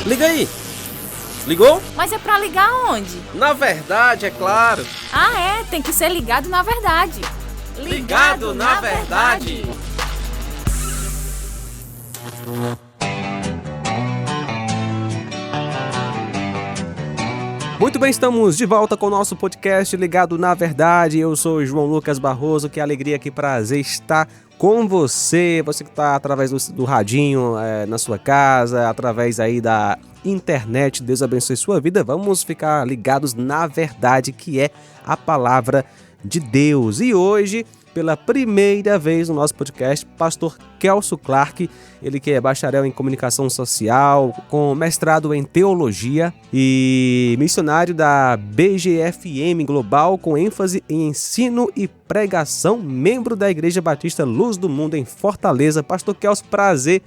Liga aí. Ligou? Mas é pra ligar onde? Na verdade, é claro. Ah, é? Tem que ser ligado na verdade. Ligado na verdade. Muito bem, estamos de volta com o nosso podcast Ligado na Verdade. Eu sou o João Lucas Barroso, que alegria, que prazer estar com você. Você que está através do radinho na sua casa, através aí da internet. Deus abençoe sua vida. Vamos ficar ligados na verdade, que é a palavra de Deus. E hoje, pela primeira vez no nosso podcast, pastor Kelso Clark, ele que é bacharel em comunicação social, com mestrado em teologia e missionário da BGFM Global, com ênfase em ensino e pregação, membro da Igreja Batista Luz do Mundo em Fortaleza. Pastor Kelso, prazer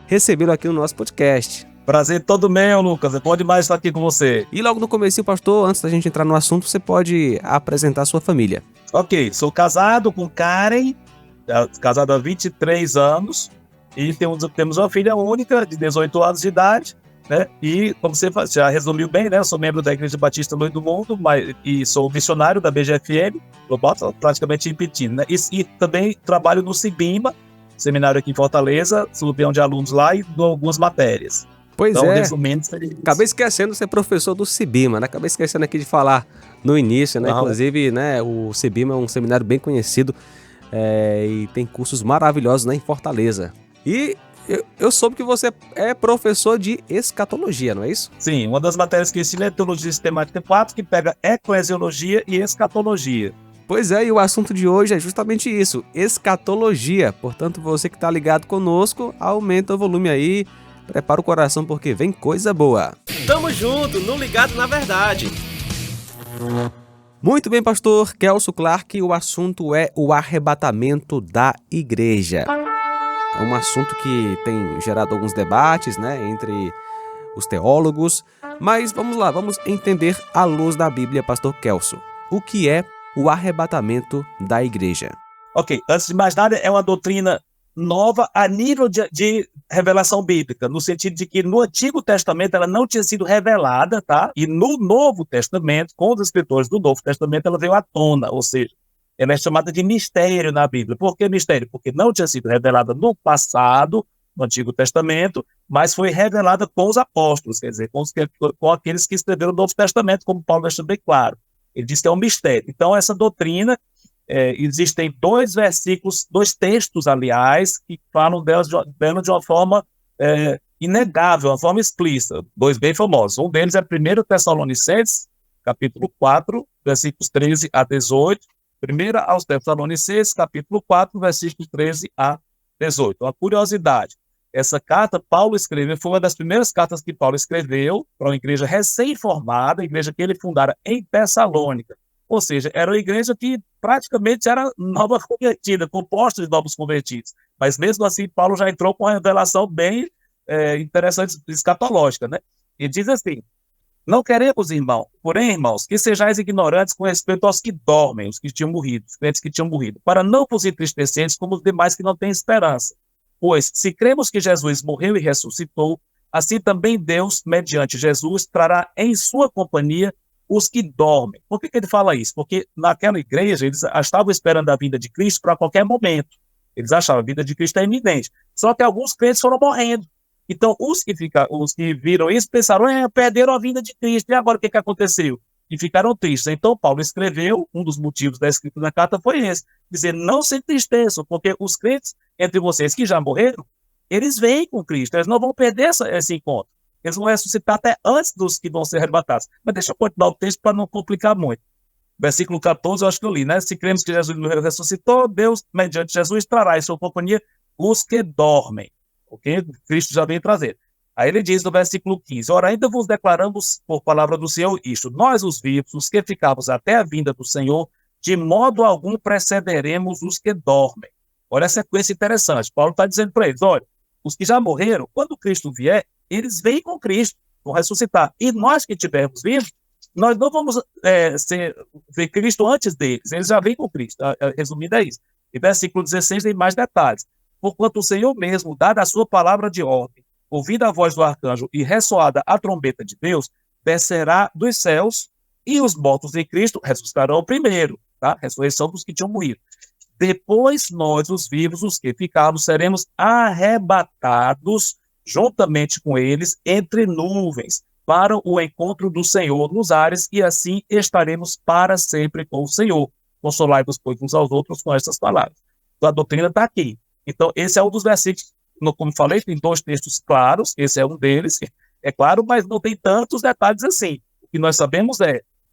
recebê-lo aqui no nosso podcast. Prazer todo meu, Lucas. É bom demais estar aqui com você. E logo no começo, pastor, antes da gente entrar no assunto, você pode apresentar a sua família. Ok, sou casado com Karen, casado há 23 anos, e temos uma filha única de 18 anos de idade, né? E, como você já resumiu bem, né? Eu sou membro da Igreja Batista Luz do Mundo, e sou missionário da BGFM, Global, praticamente em Petina, né? E também trabalho no Cibima, seminário aqui em Fortaleza, sou campeão de alunos lá e dou algumas matérias. Pois então, é, resumindo, acabei esquecendo de ser professor do Cibima, né? Acabei esquecendo aqui de falar no início, né? Inclusive, né, o Cibima é um seminário bem conhecido e tem cursos maravilhosos, né, em Fortaleza. E eu soube que você é professor de escatologia, não é isso? Sim, uma das matérias que ensino é Teologia Sistemática 4, que pega eclesiologia e escatologia. Pois é, e o assunto de hoje é justamente isso, escatologia. Portanto, você que está ligado conosco, aumenta o volume aí, prepara o coração porque vem coisa boa. Tamo junto, no Ligado na Verdade. Muito bem, pastor Kelso Clark, o assunto é o arrebatamento da igreja. É um assunto que tem gerado alguns debates, né, entre os teólogos, mas vamos lá, vamos entender à luz da Bíblia, pastor Kelso. O que é o arrebatamento da igreja? Ok, antes de mais nada, é uma doutrina nova a nível de revelação bíblica, no sentido de que no Antigo Testamento ela não tinha sido revelada, tá? E no Novo Testamento, com os escritores do Novo Testamento, ela veio à tona, ou seja, ela é chamada de mistério na Bíblia. Por que mistério? Porque não tinha sido revelada no passado, no Antigo Testamento, mas foi revelada com os apóstolos, quer dizer, com aqueles que escreveram o Novo Testamento, como Paulo deixa bem claro. Ele diz que é um mistério. Então, essa doutrina, existem dois textos, aliás, que falam dela de uma forma inegável, uma forma explícita, dois bem famosos. Um deles é 1 Tessalonicenses, capítulo 4, versículos 13 a 18. 1 aos Tessalonicenses, capítulo 4, versículos 13 a 18. Uma curiosidade, essa carta Paulo escreveu, foi uma das primeiras cartas que Paulo escreveu para uma igreja recém-formada, a igreja que ele fundara em Tessalônica. Ou seja, era uma igreja que praticamente era nova convertida, composta de novos convertidos. Mas mesmo assim, Paulo já entrou com uma revelação bem interessante, escatológica, né? E diz assim: não queremos, irmãos, que sejais ignorantes com respeito aos que dormem, os que tinham morrido, os crentes que tinham morrido, para não vos entristeceres como os demais que não têm esperança. Pois, se cremos que Jesus morreu e ressuscitou, assim também Deus, mediante Jesus, trará em sua companhia os que dormem. Por que ele fala isso? Porque naquela igreja eles estavam esperando a vinda de Cristo para qualquer momento. Eles achavam a vinda de Cristo é iminente. Só que alguns crentes foram morrendo. Então, os que viram isso pensaram, perderam a vinda de Cristo. E agora o que aconteceu? E ficaram tristes. Então, Paulo escreveu, um dos motivos da escrita da carta foi esse, dizer, não se entristeçam, porque os crentes entre vocês que já morreram, eles vêm com Cristo, eles não vão perder esse encontro. Eles vão ressuscitar até antes dos que vão ser arrebatados. Mas deixa eu continuar o texto para não complicar muito. Versículo 14, eu acho que eu li, né? Se cremos que Jesus ressuscitou, Deus, mediante Jesus, trará em sua companhia os que dormem. Ok? Cristo já veio trazer. Aí ele diz no versículo 15, ora, ainda vos declaramos por palavra do Senhor isto, nós os vivos, os que ficamos até a vinda do Senhor, de modo algum precederemos os que dormem. Olha a sequência interessante. Paulo está dizendo para eles, olha, os que já morreram, quando Cristo vier, eles vêm com Cristo, vão ressuscitar. E nós que estivermos vivos, nós não vamos ver Cristo antes deles, eles já vêm com Cristo. Resumindo é isso. E versículo 16 tem mais detalhes. porquanto o Senhor mesmo, dada a sua palavra de ordem, ouvida a voz do arcanjo e ressoada a trombeta de Deus, descerá dos céus e os mortos em Cristo ressuscitarão primeiro, tá? Ressurreição dos que tinham morrido. Depois nós, os vivos, os que ficarmos, seremos arrebatados juntamente com eles entre nuvens para o encontro do Senhor nos ares e assim estaremos para sempre com o Senhor. Consolai-vos, pois, uns aos outros com estas palavras. Então, a doutrina está aqui. Então, esse é um dos versículos, como falei, tem 2 textos claros, esse é um deles, é claro, mas não tem tantos detalhes assim. O que nós sabemos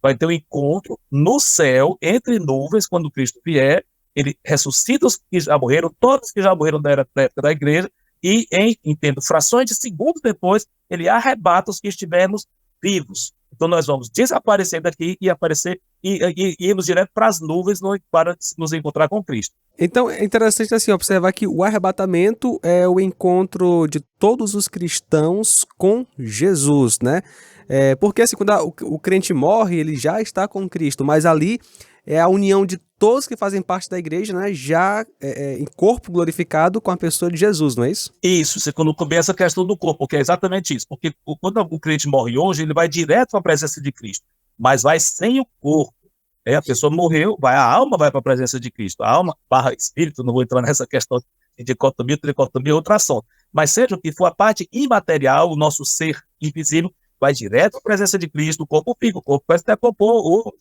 vai ter um encontro no céu, entre nuvens, quando Cristo vier, ele ressuscita os que já morreram, todos os que já morreram da época da igreja, e entendo, frações de segundos depois, ele arrebata os que estivermos vivos. Então nós vamos desaparecer daqui e aparecer e irmos direto para as nuvens para nos encontrar com Cristo. Então é interessante assim observar que o arrebatamento é o encontro de todos os cristãos com Jesus, né? Porque assim, quando o crente morre, ele já está com Cristo, mas ali é a união de todos que fazem parte da igreja, né? Já em corpo glorificado com a pessoa de Jesus, não é isso? Isso, você quando começa a questão do corpo, porque é exatamente isso. Porque quando o crente morre hoje, ele vai direto para a presença de Cristo, mas vai sem o corpo. A pessoa morreu, a alma vai para a presença de Cristo. A alma barra espírito, não vou entrar nessa questão de dicotomia, tricotomia, outra ação. Mas seja o que for, a parte imaterial, o nosso ser invisível, vai direto à presença de Cristo. O corpo fica, o corpo parece até compor,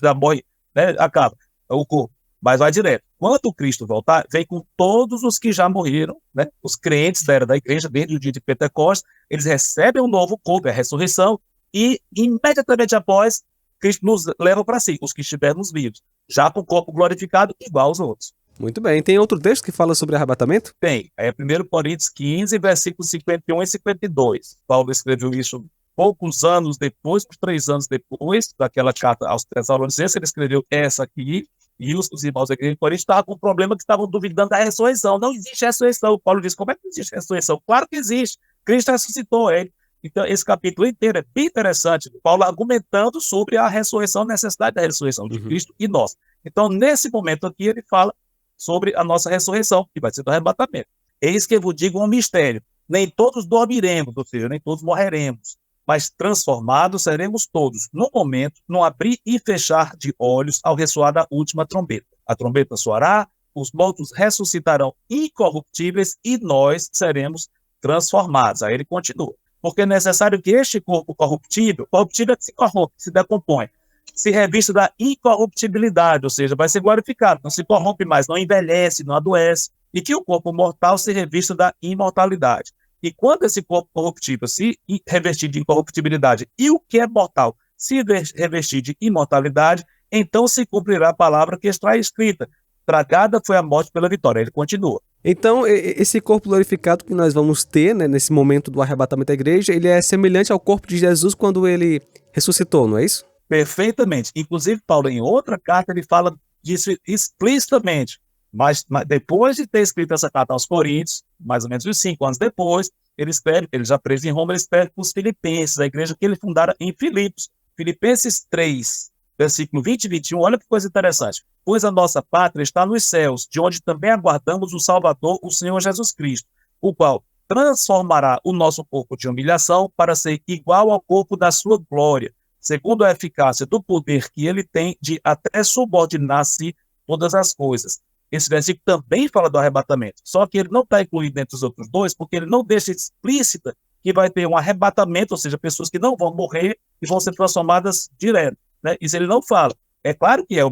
já morre, né, acaba, o corpo, mas vai direto. Quando Cristo voltar, vem com todos os que já morreram, né, os crentes da era da igreja, desde o dia de Pentecostes, eles recebem um novo corpo, a ressurreição, e imediatamente após, Cristo nos leva para si, os que estivermos vivos, já com o corpo glorificado, igual aos outros. Muito bem. Tem outro texto que fala sobre arrebatamento? Tem. É 1 Coríntios 15, versículos 51 e 52. Paulo escreveu isso poucos anos depois, 3 anos depois daquela carta aos Tessalonicenses, ele escreveu essa aqui, e os irmãos da igreja de Corinto estavam com um problema que estavam duvidando da ressurreição. Não existe ressurreição. Paulo diz, como é que não existe ressurreição? Claro que existe. Cristo ressuscitou ele. Então, esse capítulo inteiro é bem interessante, Paulo argumentando sobre a ressurreição, a necessidade da ressurreição de Cristo e nós. Então, nesse momento aqui, ele fala sobre a nossa ressurreição, que vai ser do arrebatamento. Eis que eu vos digo um mistério. Nem todos dormiremos, ou seja, nem todos morreremos, mas transformados seremos todos, no momento, no abrir e fechar de olhos, ao ressoar da última trombeta. A trombeta soará, os mortos ressuscitarão incorruptíveis e nós seremos transformados. Aí ele continua. Porque é necessário que este corpo corruptível é que se corrompe, se decompõe, se revista da incorruptibilidade, ou seja, vai ser glorificado, não se corrompe mais, não envelhece, não adoece, e que o corpo mortal se revista da imortalidade. E quando esse corpo corruptível se revestir de incorruptibilidade e o que é mortal se revestir de imortalidade, então se cumprirá a palavra que está escrita. Tragada foi a morte pela vitória. Ele continua. Então, esse corpo glorificado que nós vamos ter, né, nesse momento do arrebatamento da igreja, ele é semelhante ao corpo de Jesus quando ele ressuscitou, não é isso? Perfeitamente. Inclusive, Paulo, em outra carta, ele fala disso explicitamente. Mas depois de ter escrito essa carta aos Coríntios, mais ou menos uns 5 anos depois, ele escreve, ele já preso em Roma, ele escreve para os filipenses, a igreja que ele fundara em Filipos. Filipenses 3, versículo 20 e 21, olha que coisa interessante. Pois a nossa pátria está nos céus, de onde também aguardamos o Salvador, o Senhor Jesus Cristo, o qual transformará o nosso corpo de humilhação para ser igual ao corpo da sua glória, segundo a eficácia do poder que ele tem de até subordinar-se todas as coisas. Esse versículo também fala do arrebatamento, só que ele não está incluído entre os outros dois, porque ele não deixa explícita que vai ter um arrebatamento, ou seja, pessoas que não vão morrer e vão ser transformadas direto, né? Isso ele não fala. É claro que é a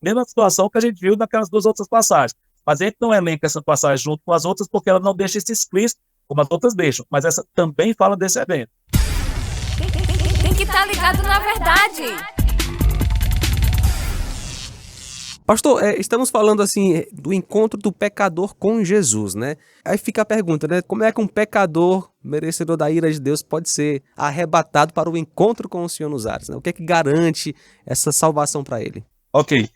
mesma situação que a gente viu naquelas 2 outras passagens, mas a gente não elenca essa passagem junto com as outras porque ela não deixa isso explícito, como as outras deixam, mas essa também fala desse evento. Tem que estar ligado na verdade. Pastor, estamos falando assim do encontro do pecador com Jesus, né? Aí fica a pergunta, né? Como é que um pecador merecedor da ira de Deus pode ser arrebatado para o encontro com o Senhor nos ares, né? O que é que garante essa salvação para ele? Ok.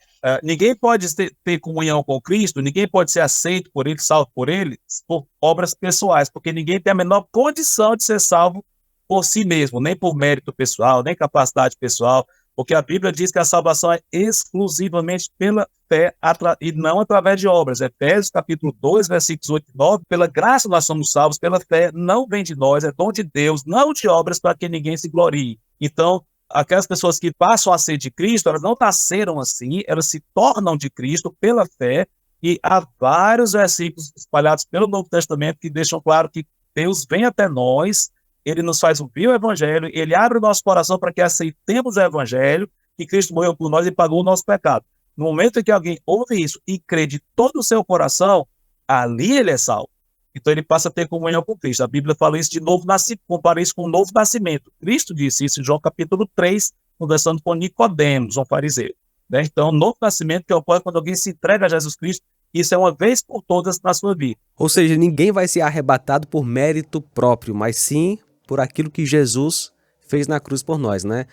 Ninguém pode ter comunhão com Cristo, ninguém pode ser aceito por ele, salvo por ele, por obras pessoais, porque ninguém tem a menor condição de ser salvo por si mesmo, nem por mérito pessoal, nem capacidade pessoal. Porque a Bíblia diz que a salvação é exclusivamente pela fé e não através de obras. Efésios capítulo 2, versículos 8 e 9, pela graça nós somos salvos, pela fé, não vem de nós, é dom de Deus, não de obras para que ninguém se glorie. Então, aquelas pessoas que passam a ser de Cristo, elas não nasceram assim, elas se tornam de Cristo pela fé, e há vários versículos espalhados pelo Novo Testamento que deixam claro que Deus vem até nós, ele nos faz ouvir o Evangelho, ele abre o nosso coração para que aceitemos o Evangelho, que Cristo morreu por nós e pagou o nosso pecado. No momento em que alguém ouve isso e crê de todo o seu coração, ali ele é salvo. Então ele passa a ter comunhão com Cristo. A Bíblia fala isso de novo nascimento, compara isso com o novo nascimento. Cristo disse isso em João capítulo 3, conversando com Nicodemos, um fariseu. Né? Então, o novo nascimento que ocorre quando alguém se entrega a Jesus Cristo, isso é uma vez por todas na sua vida. Ou seja, ninguém vai ser arrebatado por mérito próprio, mas sim por aquilo que Jesus fez na cruz por nós, né?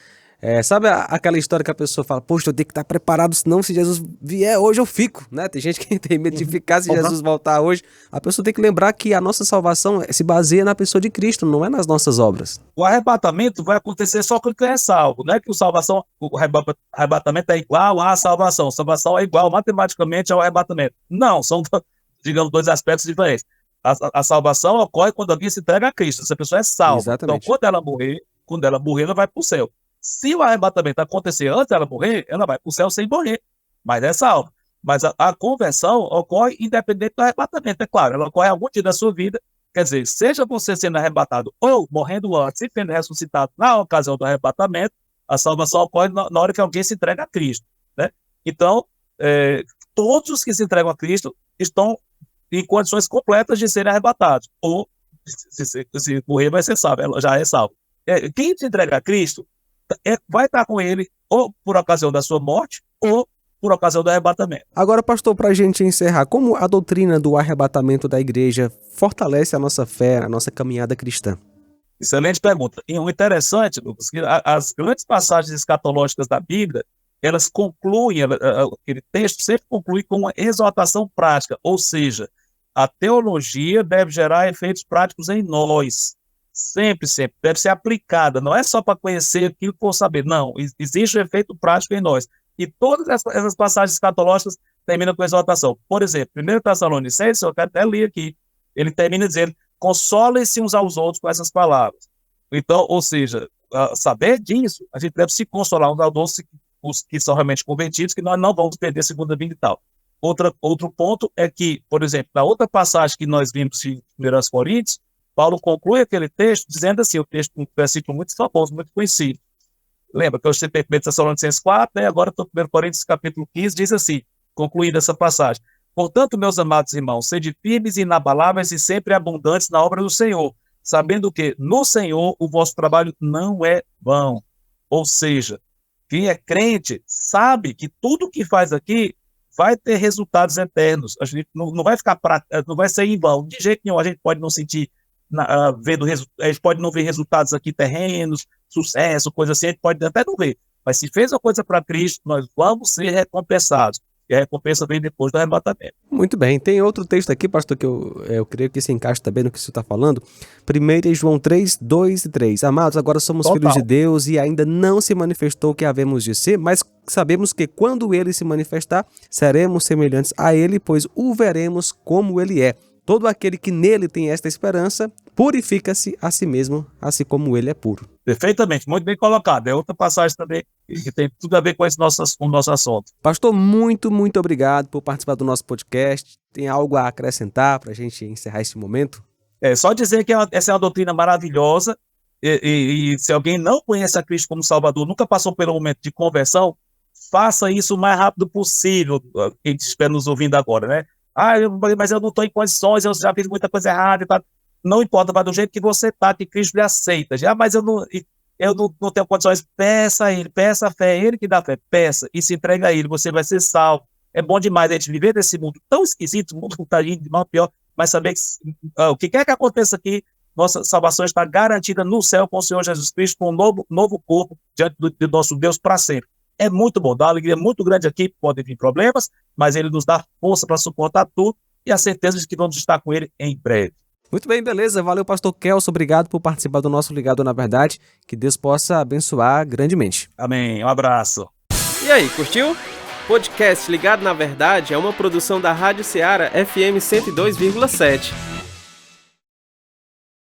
Sabe aquela história que a pessoa fala, poxa, eu tenho que estar preparado, senão se Jesus vier hoje eu fico, né? Tem gente que tem medo de ficar se Jesus voltar hoje. A pessoa tem que lembrar que a nossa salvação se baseia na pessoa de Cristo, não é nas nossas obras. O arrebatamento vai acontecer só quando é salvo, não é que o arrebatamento é igual à salvação. Salvação é igual matematicamente ao arrebatamento. Não, são, digamos, dois aspectos diferentes. A salvação ocorre quando alguém se entrega a Cristo, essa pessoa é salva. Exatamente. Então, quando ela morrer, ela vai para o céu. Se o arrebatamento acontecer antes dela morrer, ela vai para o céu sem morrer, mas é salva. Mas a conversão ocorre independente do arrebatamento, é claro. Ela ocorre algum dia da sua vida, quer dizer, seja você sendo arrebatado ou morrendo antes e sendo ressuscitado na ocasião do arrebatamento, a salvação ocorre na hora que alguém se entrega a Cristo, né? Então, todos os que se entregam a Cristo estão em condições completas de serem arrebatados, ou se morrer vai ser salvo, ela já é salvo. Quem se entrega a Cristo vai estar com ele ou por ocasião da sua morte ou por ocasião do arrebatamento. Agora, pastor, para a gente encerrar, como a doutrina do arrebatamento da igreja fortalece a nossa fé, a nossa caminhada cristã? Excelente pergunta. E o interessante, Lucas, que as grandes passagens escatológicas da Bíblia, elas concluem, aquele texto sempre conclui com uma exortação prática, ou seja, a teologia deve gerar efeitos práticos em nós. Sempre deve ser aplicada, não é só para conhecer aquilo por saber, não, existe um efeito prático em nós, e todas essas passagens escatológicas terminam com exortação. Por exemplo, 1 Tessalonicenses, eu quero até ler aqui, ele termina dizendo, consolem-se uns aos outros com essas palavras. Então, ou seja, saber disso, a gente deve se consolar uns aos outros, os que são realmente convertidos, que nós não vamos perder a segunda vinda e tal. Outro ponto é que, por exemplo, na outra passagem que nós vimos em 1 Coríntios, Paulo conclui aquele texto dizendo assim, um versículo muito famoso, muito conhecido. Lembra que eu citei 1 Tessalonicenses 4, né? Agora estou em 1 Coríntios capítulo 15, diz assim, concluindo essa passagem. Portanto, meus amados irmãos, sede firmes e inabaláveis e sempre abundantes na obra do Senhor, sabendo que no Senhor o vosso trabalho não é vão. Ou seja, quem é crente sabe que tudo que faz aqui vai ter resultados eternos. A gente não vai ficar não vai ser em vão. De jeito nenhum, a gente pode não sentir a gente pode não ver resultados aqui terrenos, sucesso, coisa assim, a gente pode até não ver, mas se fez uma coisa para Cristo, nós vamos ser recompensados, e a recompensa vem depois do arrebatamento. Muito bem, tem outro texto aqui, pastor, que eu creio que se encaixa também no que você está falando, 1 João 3, 2 e 3, amados, agora somos filhos de Deus e ainda não se manifestou o que havemos de ser, mas sabemos que quando ele se manifestar, seremos semelhantes a ele, pois o veremos como ele é. Todo aquele que nele tem esta esperança, purifica-se a si mesmo, assim como ele é puro. Perfeitamente, muito bem colocado. É outra passagem também que tem tudo a ver com o nosso assunto. Pastor, muito obrigado por participar do nosso podcast. Tem algo a acrescentar para a gente encerrar esse momento? Só dizer que essa é uma doutrina maravilhosa e se alguém não conhece a Cristo como Salvador, nunca passou pelo momento de conversão, faça isso o mais rápido possível, quem estiver nos ouvindo agora, né? Mas eu não estou em condições, eu já fiz muita coisa errada e tal. Não importa, vai do jeito que você está, que Cristo lhe aceita. Mas eu não tenho condições, peça a Ele, peça a fé, é Ele que dá fé, peça e se entrega a Ele, você vai ser salvo. É bom demais a gente viver nesse mundo tão esquisito, o mundo está indo de mal a pior, mas saber que o que quer que aconteça aqui, nossa salvação está garantida no céu com o Senhor Jesus Cristo, com um novo corpo diante do nosso Deus para sempre. É muito bom, dá uma alegria muito grande aqui, podem vir problemas, mas Ele nos dá força para suportar tudo e a certeza de que vamos estar com Ele em breve. Muito bem, beleza. Valeu, pastor Kelso. Obrigado por participar do nosso Ligado na Verdade. Que Deus possa abençoar grandemente. Amém. Um abraço. E aí, curtiu? Podcast Ligado na Verdade é uma produção da Rádio Ceará FM 102,7.